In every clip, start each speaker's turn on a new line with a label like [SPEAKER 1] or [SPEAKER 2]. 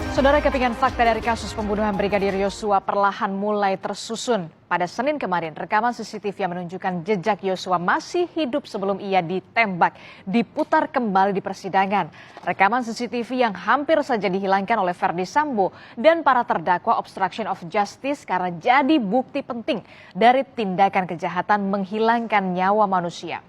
[SPEAKER 1] Saudara, kepingan fakta dari kasus pembunuhan Brigadir Yosua perlahan mulai tersusun. Pada Senin kemarin, rekaman CCTV yang menunjukkan jejak Yosua masih hidup sebelum ia ditembak diputar kembali di persidangan. Rekaman CCTV yang hampir saja dihilangkan oleh Ferdy Sambo dan para terdakwa obstruction of justice karena jadi bukti penting dari tindakan kejahatan menghilangkan nyawa manusia.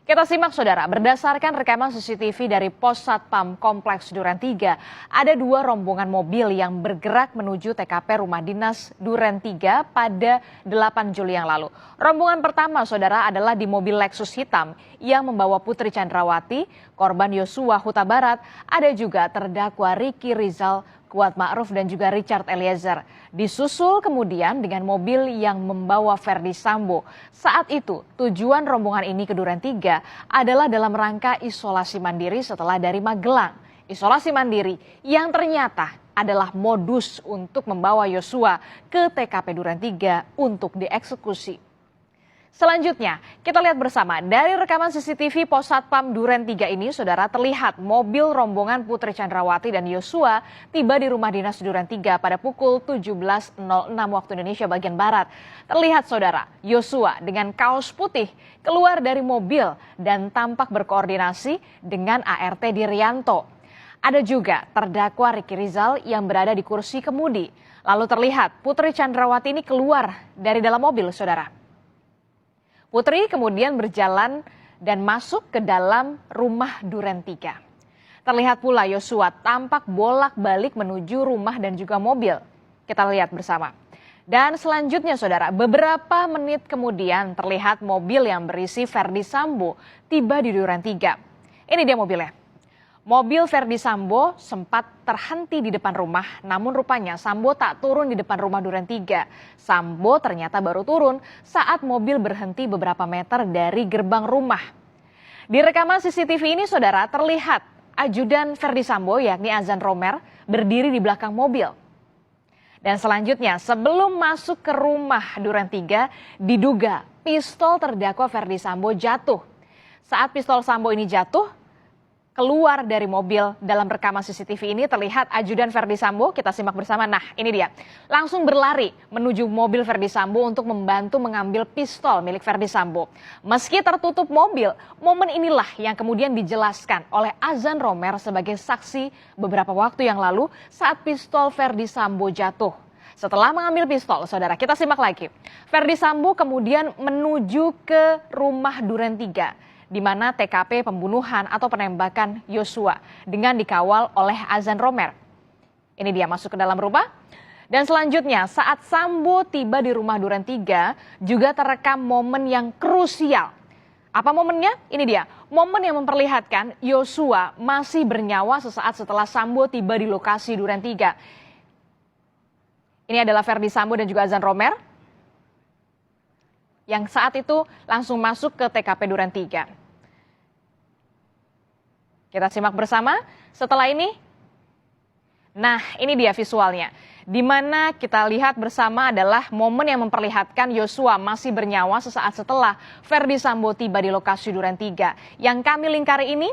[SPEAKER 1] Kita simak saudara, berdasarkan rekaman CCTV dari Pos Satpam Kompleks Duren 3, ada dua rombongan mobil yang bergerak menuju TKP Rumah Dinas Duren 3 pada 8 Juli yang lalu. Rombongan pertama saudara adalah di mobil Lexus hitam yang membawa Putri Chandrawati, korban Yosua Huta Barat, ada juga terdakwa Ricky Rizal, Kuat Ma'ruf dan juga Richard Eliezer. Disusul kemudian dengan mobil yang membawa Ferdy Sambo. Saat itu tujuan rombongan ini ke Duren 3 adalah dalam rangka isolasi mandiri setelah dari Magelang. Isolasi mandiri yang ternyata adalah modus untuk membawa Yosua ke TKP Duren 3 untuk dieksekusi. Selanjutnya, kita lihat bersama dari rekaman CCTV Pos Satpam Duren 3 ini, saudara, terlihat mobil rombongan Putri Chandrawati dan Yosua tiba di rumah dinas Duren 3 pada pukul 17.06 waktu Indonesia bagian Barat. Terlihat, saudara, Yosua dengan kaos putih keluar dari mobil dan tampak berkoordinasi dengan ART Dirianto. Ada juga terdakwa Ricky Rizal yang berada di kursi kemudi. Lalu terlihat Putri Chandrawati ini keluar dari dalam mobil, saudara. Putri kemudian berjalan dan masuk ke dalam rumah Duren 3. Terlihat pula Yosua tampak bolak-balik menuju rumah dan juga mobil. Kita lihat bersama. Dan selanjutnya saudara, beberapa menit kemudian terlihat mobil yang berisi Ferdy Sambo tiba di Duren 3. Ini dia mobilnya. Mobil Ferdy Sambo sempat terhenti di depan rumah, namun rupanya Sambo tak turun di depan rumah Duren 3. Sambo ternyata baru turun saat mobil berhenti beberapa meter dari gerbang rumah. Di rekaman CCTV ini saudara, terlihat ajudan Ferdy Sambo yakni Azan Romer berdiri di belakang mobil. Dan selanjutnya sebelum masuk ke rumah Duren 3, diduga pistol terdakwa Ferdy Sambo jatuh. Saat pistol Sambo ini jatuh, keluar dari mobil dalam rekaman CCTV ini terlihat ajudan Ferdy Sambo, kita simak bersama. Nah, ini dia. Langsung berlari menuju mobil Ferdy Sambo untuk membantu mengambil pistol milik Ferdy Sambo. Meski tertutup mobil, momen inilah yang kemudian dijelaskan oleh Azan Romer sebagai saksi beberapa waktu yang lalu saat pistol Ferdy Sambo jatuh. Setelah mengambil pistol, saudara, kita simak lagi. Ferdy Sambo kemudian menuju ke rumah Duren 3. Di mana TKP pembunuhan atau penembakan Yosua dengan dikawal oleh Azan Romer. Ini dia masuk ke dalam rumah. Dan selanjutnya saat Sambo tiba di rumah Duren 3 juga terekam momen yang krusial. Apa momennya? Ini dia, momen yang memperlihatkan Yosua masih bernyawa sesaat setelah Sambo tiba di lokasi Duren 3. Ini adalah Ferdy Sambo dan juga Azan Romer yang saat itu langsung masuk ke TKP Duren 3. Kita simak bersama setelah ini. Nah, ini dia visualnya. Di mana kita lihat bersama adalah momen yang memperlihatkan Yosua masih bernyawa sesaat setelah Ferdy Sambo tiba di lokasi Duren 3. Yang kami lingkari ini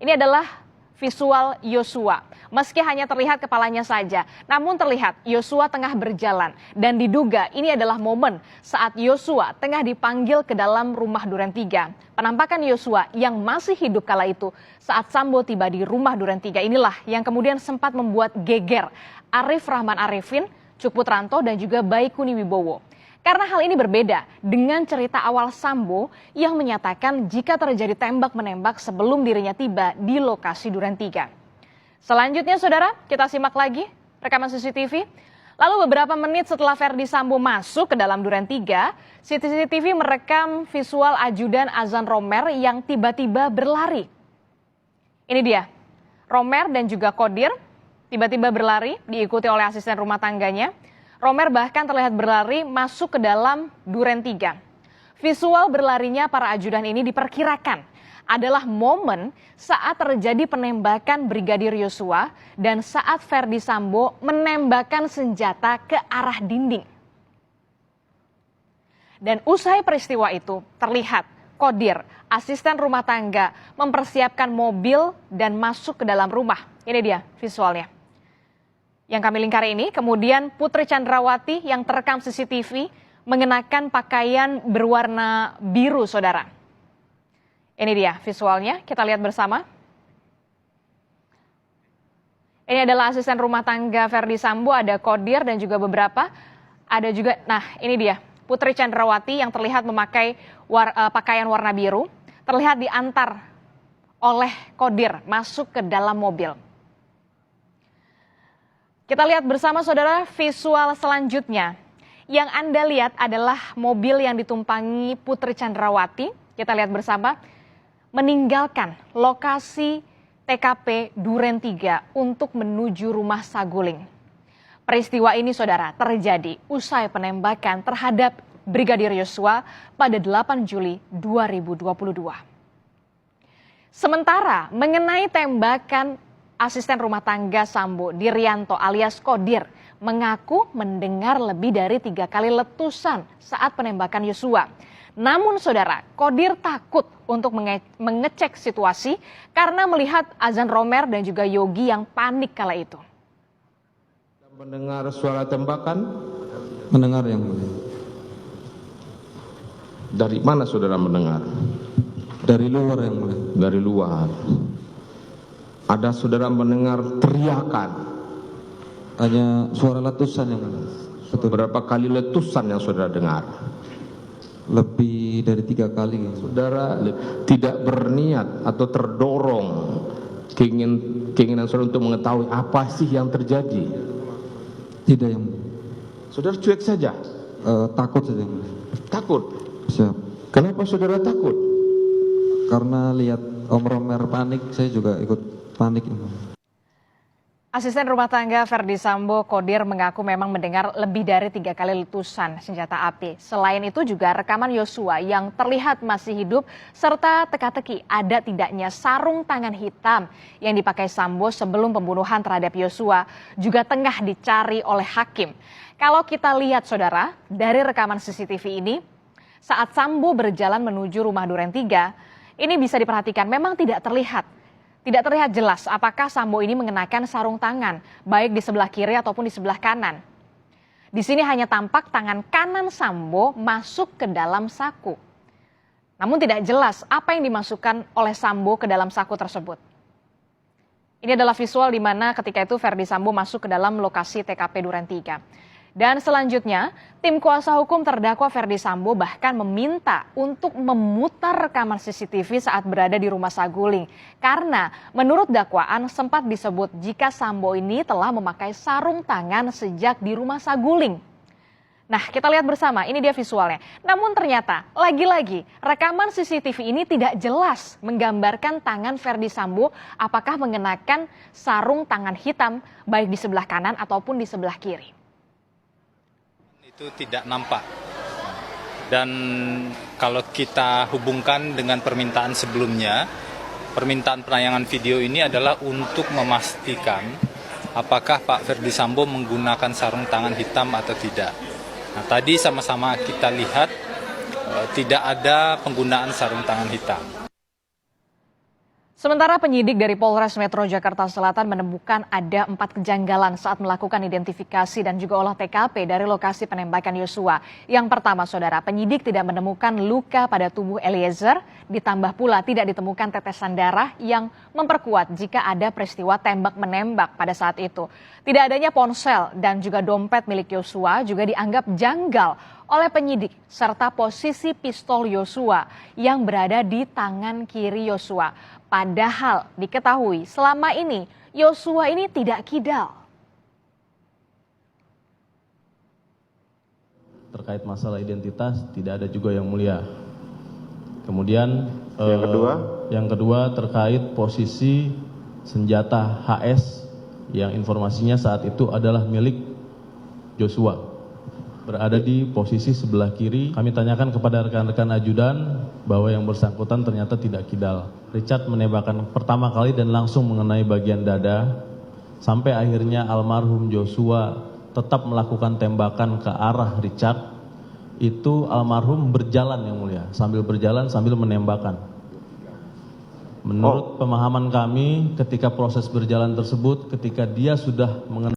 [SPEAKER 1] adalah visual Yosua. Meski hanya terlihat kepalanya saja, namun terlihat Yosua tengah berjalan dan diduga ini adalah momen saat Yosua tengah dipanggil ke dalam rumah Duren 3. Penampakan Yosua yang masih hidup kala itu saat Sambo tiba di rumah Duren 3 inilah yang kemudian sempat membuat geger Arif Rahman Arifin, Cuk Putranto dan juga Baikuni Wibowo. Karena hal ini berbeda dengan cerita awal Sambo yang menyatakan jika terjadi tembak-menembak sebelum dirinya tiba di lokasi Duren 3. Selanjutnya saudara, kita simak lagi rekaman CCTV. Lalu beberapa menit setelah Ferdy Sambo masuk ke dalam Duren 3, CCTV merekam visual ajudan Azan Romer yang tiba-tiba berlari. Ini dia, Romer dan juga Kodir tiba-tiba berlari diikuti oleh asisten rumah tangganya. Romer bahkan terlihat berlari masuk ke dalam Duren 3. Visual berlarinya para ajudan ini diperkirakan adalah momen saat terjadi penembakan Brigadir Yosua dan saat Ferdy Sambo menembakkan senjata ke arah dinding. Dan usai peristiwa itu terlihat Kodir, asisten rumah tangga, mempersiapkan mobil dan masuk ke dalam rumah. Ini dia visualnya. Yang kami lingkari ini, kemudian Putri Chandrawati yang terekam CCTV mengenakan pakaian berwarna biru, saudara. Ini dia visualnya, kita lihat bersama. Ini adalah asisten rumah tangga Verdi Sambo, ada Kodir dan juga beberapa. Ada juga, nah ini dia, Putri Chandrawati yang terlihat memakai pakaian warna biru, terlihat diantar oleh Kodir masuk ke dalam mobil. Kita lihat bersama saudara visual selanjutnya. Yang Anda lihat adalah mobil yang ditumpangi Putri Chandrawati. Kita lihat bersama meninggalkan lokasi TKP Duren 3 untuk menuju rumah saguling. Peristiwa ini saudara terjadi usai penembakan terhadap Brigadir Yosua pada 8 Juli 2022. Sementara mengenai tembakan asisten rumah tangga Sambo, Diryanto alias Kodir, mengaku mendengar lebih dari 3 kali letusan saat penembakan Yosua. Namun saudara, Kodir takut untuk mengecek situasi karena melihat Azan Romer dan juga Yogi yang panik kala itu.
[SPEAKER 2] Mendengar suara tembakan?
[SPEAKER 3] Mendengar yang mulia.
[SPEAKER 2] Dari mana saudara mendengar?
[SPEAKER 3] Dari luar yang mulia.
[SPEAKER 2] Dari luar. Ada saudara mendengar teriakan?
[SPEAKER 3] Hanya suara letusan yang mulia.
[SPEAKER 2] Betul. Berapa kali letusan yang saudara dengar?
[SPEAKER 3] Lebih dari 3 kali.
[SPEAKER 2] Saudara tidak berniat atau terdorong keinginan saudara untuk mengetahui apa sih yang terjadi?
[SPEAKER 3] Tidak yang mulia.
[SPEAKER 2] Saudara cuek saja?
[SPEAKER 3] Takut saja yang mulia.
[SPEAKER 2] Takut?
[SPEAKER 3] Siap.
[SPEAKER 2] Kenapa saudara takut?
[SPEAKER 3] Karena lihat Om Romer panik, saya juga ikut panik.
[SPEAKER 1] Asisten rumah tangga Verdi Sambo, Kodir, mengaku memang mendengar lebih dari 3 kali letusan senjata api. Selain itu juga rekaman Yosua yang terlihat masih hidup serta teka-teki ada tidaknya sarung tangan hitam yang dipakai Sambo sebelum pembunuhan terhadap Yosua juga tengah dicari oleh hakim. Kalau kita lihat saudara, dari rekaman CCTV ini, saat Sambo berjalan menuju rumah Duren 3, ini bisa diperhatikan memang tidak terlihat jelas apakah Sambo ini mengenakan sarung tangan, baik di sebelah kiri ataupun di sebelah kanan. Di sini hanya tampak tangan kanan Sambo masuk ke dalam saku. Namun tidak jelas apa yang dimasukkan oleh Sambo ke dalam saku tersebut. Ini adalah visual di mana ketika itu Verdi Sambo masuk ke dalam lokasi TKP Duren 3. Dan selanjutnya, tim kuasa hukum terdakwa Verdi Sambo bahkan meminta untuk memutar rekaman CCTV saat berada di rumah saguling. Karena menurut dakwaan sempat disebut jika Sambo ini telah memakai sarung tangan sejak di rumah saguling. Nah, kita lihat bersama, ini dia visualnya. Namun ternyata, lagi-lagi, rekaman CCTV ini tidak jelas menggambarkan tangan Verdi Sambo apakah mengenakan sarung tangan hitam baik di sebelah kanan ataupun di sebelah kiri.
[SPEAKER 4] Itu tidak nampak. Dan kalau kita hubungkan dengan permintaan sebelumnya, permintaan penayangan video ini adalah untuk memastikan apakah Pak Verdi Sambo menggunakan sarung tangan hitam atau tidak. Nah, tadi sama-sama kita lihat tidak ada penggunaan sarung tangan hitam.
[SPEAKER 1] Sementara penyidik dari Polres Metro Jakarta Selatan menemukan ada 4 kejanggalan saat melakukan identifikasi dan juga olah TKP dari lokasi penembakan Yosua. Yang pertama, saudara, penyidik tidak menemukan luka pada tubuh Eliezer, ditambah pula tidak ditemukan tetesan darah yang memperkuat jika ada peristiwa tembak-menembak pada saat itu. Tidak adanya ponsel dan juga dompet milik Yosua juga dianggap janggal oleh penyidik, serta posisi pistol Yosua yang berada di tangan kiri Yosua. Padahal diketahui selama ini Yosua ini tidak kidal.
[SPEAKER 5] Terkait masalah identitas tidak ada juga yang mulia. Kemudian yang kedua terkait posisi senjata HS yang informasinya saat itu adalah milik Joshua. Berada di posisi sebelah kiri. Kami tanyakan kepada rekan-rekan ajudan bahwa yang bersangkutan ternyata tidak kidal. Richard menembakkan pertama kali dan langsung mengenai bagian dada. Sampai akhirnya almarhum Joshua tetap melakukan tembakan ke arah Richard. Itu almarhum berjalan yang mulia. Sambil berjalan sambil menembakkan. Menurut pemahaman kami ketika proses berjalan tersebut, ketika dia sudah mengenai